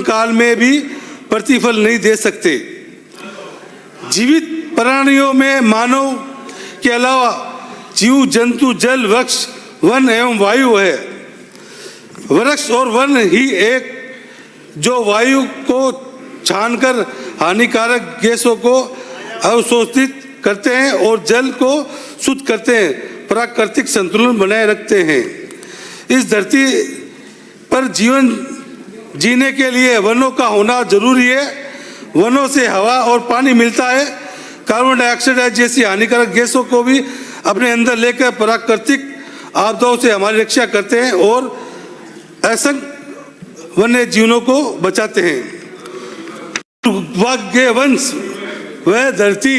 काल में भी प्रतिफल नहीं दे सकते। जीवित प्राणियों में मानव के अलावा जीव जंतु जल वृक्ष वन एवं वायु है। वृक्ष और वन ही एक जो वायु को छानकर हानिकारक गैसों को अवशोषित करते हैं और जल को शुद्ध करते हैं, प्राकृतिक संतुलन बनाए रखते हैं। इस धरती पर जीवन जीने के लिए वनों का होना जरूरी है। वनों से हवा और पानी मिलता है। कार्बन डाइऑक्साइड जैसी हानिकारक गैसों को भी अपने अंदर लेकर प्राकृतिक आपदाओं से हमारी रक्षा करते हैं और असंख्य वन्य जीवनों को बचाते हैं। वंश वह धरती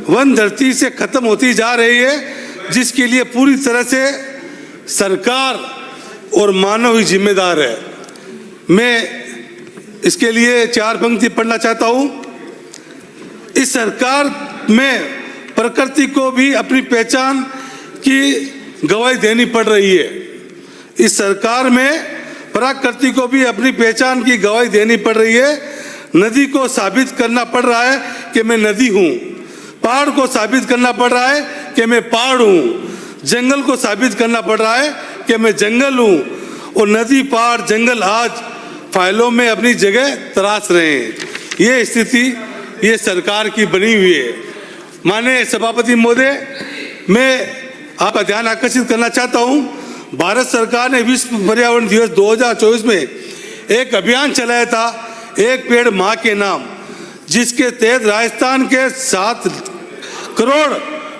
वन धरती से खत्म होती जा रही है, जिसके लिए पूरी तरह से सरकार और मानव ही जिम्मेदार है। मैं इसके लिए 4 पंक्ति पढ़ना चाहता हूं। इस सरकार में प्रकृति को भी अपनी पहचान की गवाही देनी पड़ रही है। इस सरकार में प्रकृति को भी अपनी पहचान की गवाही देनी पड़ रही है। नदी को साबित करना पड़ रहा है कि मैं नदी हूँ। पहाड़ को साबित करना पड़ रहा है कि मैं पहाड़ हूँ। जंगल को साबित करना पड़ रहा है कि मैं जंगल हूँ। और नदी पहाड़ जंगल आज फाइलों में अपनी जगह तराश रहे हैं। ये स्थिति ये सरकार की बनी हुई है। माननीय सभापति महोदय, मैं आपका ध्यान आकर्षित करना चाहता हूँ। भारत सरकार ने विश्व पर्यावरण दिवस 2024 में एक अभियान चलाया था, एक पेड़ माँ के नाम, जिसके तहत राजस्थान के 7 करोड़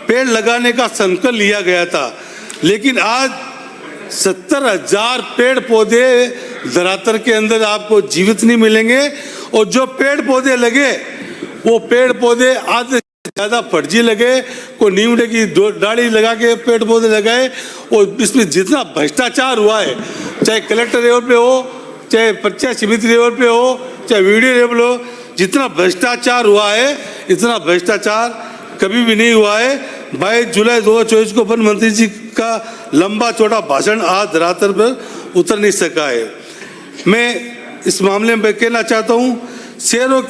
पेड़ लगाने का संकल्प लिया गया था। लेकिन आज 70,000 पेड़ पौधे धरातल के अंदर आपको जीवित नहीं मिलेंगे। और जो पेड़ पौधे लगे वो पेड़ पौधे आधे ज़्यादा फर्जी लगे। कोई नीमड़े की डाली लगा के पेड़ पौधे लगाए। और इसमें जितना भ्रष्टाचार हुआ है, चाहे कलेक्टर लेवल पे हो, चाहे पंचायत समिति लेवल पे हो, चाहे वीडियो लेवल हो, जितना भ्रष्टाचार हुआ है इतना भ्रष्टाचार कभी भी नहीं हुआ है। 22 जुलाई 2024 को वन मंत्री जी का लंबा चौड़ा भाषण आज धरातल पर उतर नहीं सका है। मैं इस मामले में कहना चाहता हूँ, शहरों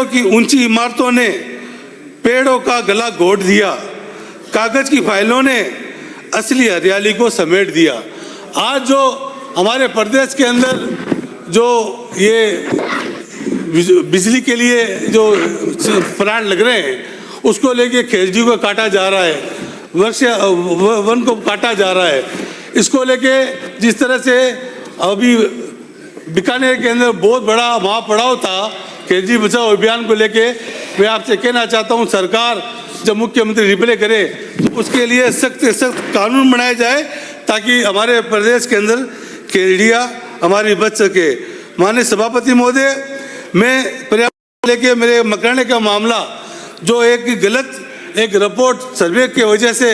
की ऊंची इमारतों ने पेड़ों का गला घोट दिया। कागज की फाइलों ने असली हरियाली को समेट दिया। आज जो हमारे प्रदेश के अंदर जो ये बिजली के लिए जो प्लांट लग रहे हैं, उसको लेके खेजड़ी को काटा जा रहा है, वन को काटा जा रहा है। इसको लेके जिस तरह से अभी बीकानेर के अंदर बहुत बड़ा महापड़ाव था खेजड़ी बचाओ अभियान को लेके, मैं आपसे कहना चाहता हूँ, सरकार जब मुख्यमंत्री रिप्लाई करे तो उसके लिए सख्त से सख्त कानून बनाया जाए ताकि हमारे प्रदेश के अंदर खेजड़ियाँ हमारी बच सके। माननीय सभापति महोदय, मैं पर्यावरण लेके मेरे मकराने का मामला जो एक गलत एक रिपोर्ट सर्वे की वजह से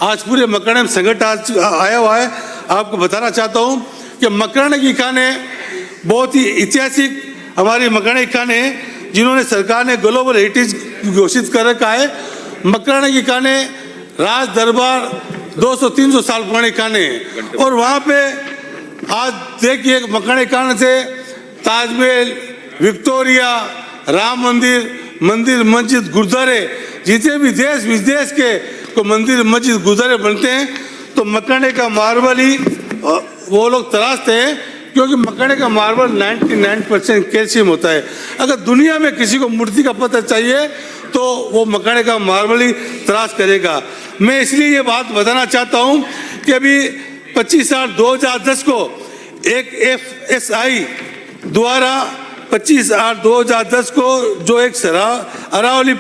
आज पूरे मकराने में संकट आया हुआ है, आपको बताना चाहता हूँ कि मकराने की खाने बहुत ही ऐतिहासिक हमारी मकराने की खाने जिन्होंने सरकार ने ग्लोबल हेरिटेज घोषित कर रखा है। मकराने की खाने राज दरबार 200-300 साल पुराने खाने हैं। और वहाँ पे आज देखिए मकराने की खाने से ताजमहल, विक्टोरिया, राम मंदिर मस्जिद गुरुद्वारे, जितने भी देश विदेश के को मंदिर मस्जिद गुरुद्वारे बनते हैं तो मकराने का मार्बल ही वो लोग तराशते हैं, क्योंकि मकराने का मार्बल 99% कैल्शियम होता है। अगर दुनिया में किसी को मूर्ति का पत्थर चाहिए तो वो मकराने का मार्बल ही तराश करेगा। मैं इसलिए ये बात बताना चाहता हूँ कि अभी 25/8/2010 को एक FSI द्वारा 25/8/2010 को जो एक अरावली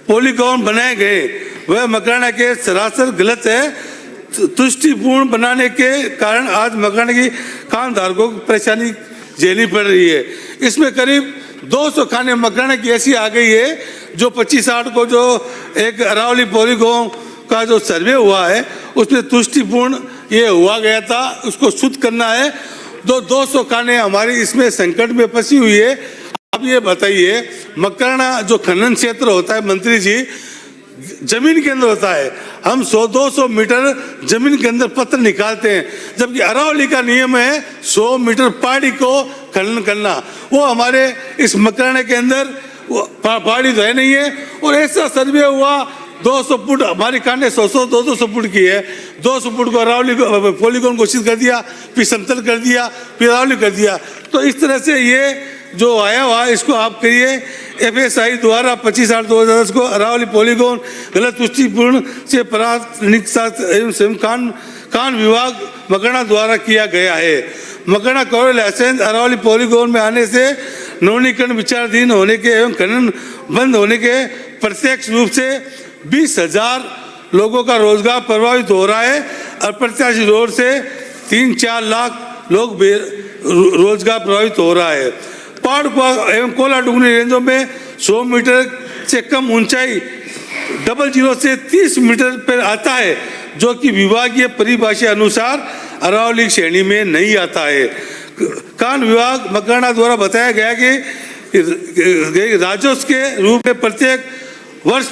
पॉलीगॉन बनाए गए वह मकराना के सरासर गलत है। तुष्टिपूर्ण बनाने के कारण आज मकराने की खानदारों को परेशानी झेलनी पड़ रही है। इसमें करीब 200 खाने मकराने की ऐसी आ गई है जो 25/8 को जो एक अरावली पॉलीगॉन का जो सर्वे हुआ है उसमें तुष्टिपूर्ण ये हुआ गया था, उसको शुद्ध करना है। 200 खाने हमारी इसमें संकट में फंसी हुई है। आप ये बताइए, मकराना जो खनन क्षेत्र होता है मंत्री जी, जमीन के अंदर होता है। हम 100-200 मीटर जमीन के अंदर पत्थर निकालते हैं, जबकि अरावली का नियम है 100 मीटर पहाड़ी को खनन करना। वो हमारे इस मकराना के अंदर पहाड़ी तो है नहीं है। और ऐसा सर्वे हुआ 200 फुट, हमारी कांडे 100-200 फुट की है, 200 फुट को अरावली पॉलीगॉन घोषित कर दिया, फिर समतल कर दिया, फिर अरावली कर दिया। तो इस तरह से ये जो आया हुआ इसको आप करिए FSI द्वारा 25/8/2010 को अरावली पॉलीगॉन गलत पुष्टिपूर्ण से प्राथमिक एवं कान विभाग मकराना द्वारा किया गया है। Makrana corridor licence Aravalli polygon में आने से नवीनीकरण विचाराधीन होने के एवं खनन बंद होने के प्रत्यक्ष रूप से 20,000 लोगों का रोजगार प्रभावित हो रहा है। अप्रत्याशित रोड से 3-4 लाख लोग रोजगार प्रभावित हो रहा है। पहाड़ एवं कोला डुंगरी रेंजों में 100 मीटर से कम ऊंचाई 00 से 30 मीटर पर आता है, जो कि विभागीय परिभाषा अनुसार अरावली श्रेणी में नहीं आता है। कान विभाग मकराना द्वारा बताया गया कि राजस्व के रूप में प्रत्येक वर्ष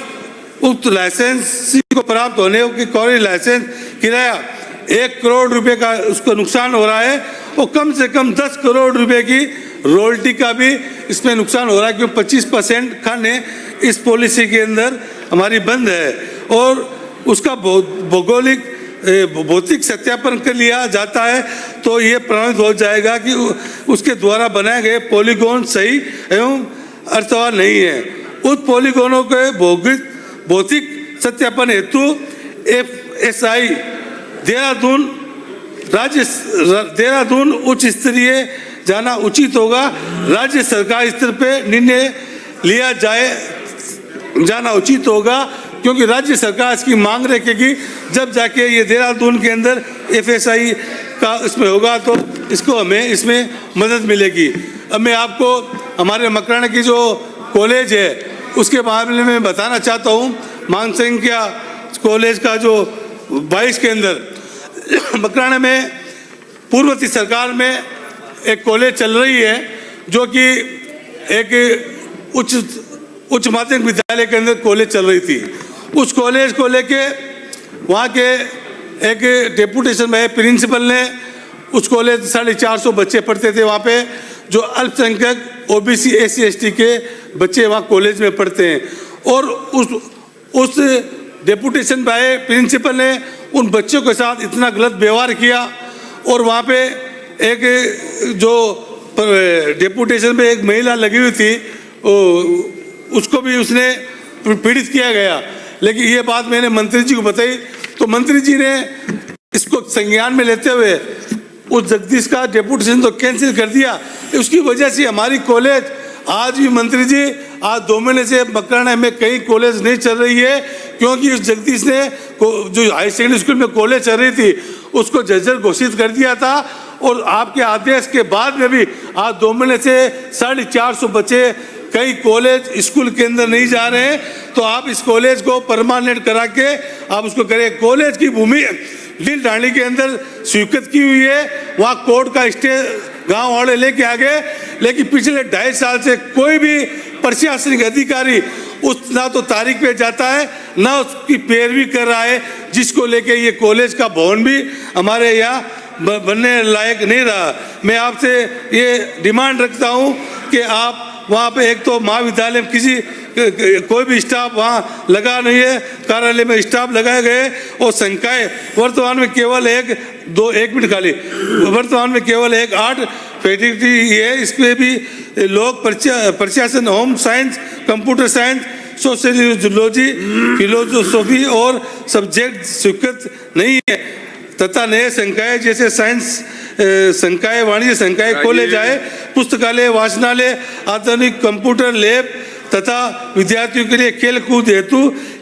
उक्त लाइसेंस को प्राप्त होने की कॉरिडोर लाइसेंस किराया 1 करोड़ रुपए का उसको नुकसान हो रहा है, और कम से कम 10 करोड़ रुपए की रॉयल्टी का भी इसमें नुकसान हो रहा है, क्योंकि 25% खाने इस पॉलिसी के अंदर हमारी बंद है। और उसका भौतिक सत्यापन कर लिया जाता है तो ये प्रमाणित हो जाएगा कि उसके द्वारा बनाए गए पॉलीगॉन सही एवं अर्थवान नहीं है। उस पॉलीगॉनों के भौतिक सत्यापन हेतु FSI देहरादून उच्च स्तरीय जाना उचित होगा। राज्य सरकार स्तर पे निर्णय लिया जाना उचित होगा, क्योंकि राज्य सरकार इसकी मांग रखेगी। जब जाके ये देहरादून के अंदर FSI का इसमें होगा तो इसको हमें इसमें मदद मिलेगी। अब मैं आपको हमारे मकराना की जो कॉलेज है उसके मामले में बताना चाहता हूँ। मानसिंह कॉलेज का जो 22 के अंदर मकराना में पूर्ववर्ती सरकार में एक कॉलेज चल रही है, जो कि एक उच्च माध्यमिक विद्यालय के अंदर कॉलेज चल रही थी। उस कॉलेज को लेके वहाँ के एक डेपुटेशन में प्रिंसिपल ने उस कॉलेज 450 बच्चे पढ़ते थे वहाँ पे, जो अल्पसंख्यक OBC SC ST के बच्चे वहाँ कॉलेज में पढ़ते हैं। और उस डेपुटेशन में आए प्रिंसिपल ने उन बच्चों के साथ इतना गलत व्यवहार किया। और वहाँ पे एक जो डेपुटेशन में एक महिला लगी हुई थी उसको भी उसने पीड़ित किया गया। लेकिन ये बात मैंने मंत्री जी को बताई तो मंत्री जी ने इसको संज्ञान में लेते हुए उस जगदीश का डेपुटेशन तो कैंसिल कर दिया। उसकी वजह से हमारी कॉलेज आज भी मंत्री जी आज 2 महीने से मकराना में कई कॉलेज नहीं चल रही है, क्योंकि उस जगदीश ने जो हाई सेकेंडरी स्कूल में कॉलेज चल रही थी उसको जर्जर घोषित कर दिया था। और आपके आदेश के बाद में भी आज 2 महीने से 450 बच्चे कई कॉलेज स्कूल के अंदर नहीं जा रहे हैं। तो आप इस कॉलेज को परमानेंट करा के आप उसको करें। कॉलेज की भूमि दिल डांडी के अंदर स्वीकृत की हुई है, वहाँ कोर्ट का स्टे गांव वाले लेके आ गए। लेकिन पिछले 2.5 साल से कोई भी प्रशासनिक अधिकारी उस ना तो तारीख पे जाता है ना उसकी पैरवी कर रहा है, जिसको लेके ये कॉलेज का भवन भी हमारे यहाँ बनने लायक नहीं रहा। मैं आपसे ये डिमांड रखता हूँ कि आप वहाँ पे एक तो महाविद्यालय में कोई भी स्टाफ वहाँ लगा नहीं है, कार्यालय में स्टाफ लगाए गए और संकाय वर्तमान में केवल एक मिनट खाली वर्तमान में केवल 8 फैकल्टी है। इसमें भी लोग प्रशासन, home science, computer science, sociology, philosophy और सब्जेक्ट स्वीकृत नहीं है तथा नए संकाय जैसे साइंस संकाय, वाणिज्य संकाय खोले जाए। पुस्तकालय, वाचनालय, आधुनिक कंप्यूटर लैब तथा विद्यार्थियों के लिए खेल कूद हेतु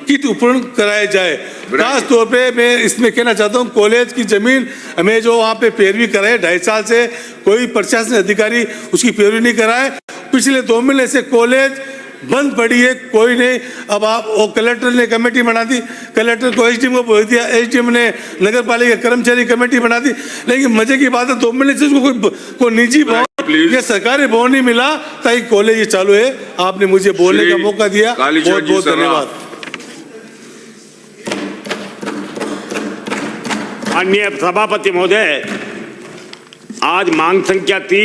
किट उपलब्ध कराए जाए। खास तौर पे मैं इसमें कहना चाहता हूँ कॉलेज की जमीन हमें जो वहाँ पे पैरवी कराए 2.5 साल से कोई प्रशासनिक अधिकारी उसकी पैरवी नहीं कराए। पिछले 2 महीने से कॉलेज बंद पड़ी है, कोई नहीं। अब आप वो कलेक्टर ने कमेटी बना दी, कलेक्टर को SDM को भेज दिया, SDM ने नगर पालिका कर्मचारी कमेटी बना दी। लेकिन मजे की बात है 2 महीने से उसको कोई निजी भवन या सरकारी भवन नहीं मिला ताकि कॉलेज ये चालू है। आपने मुझे बोलने का मौका दिया, बहुत बहुत धन्यवाद। माननीय सभापति महोदय, आज मांग संख्या 3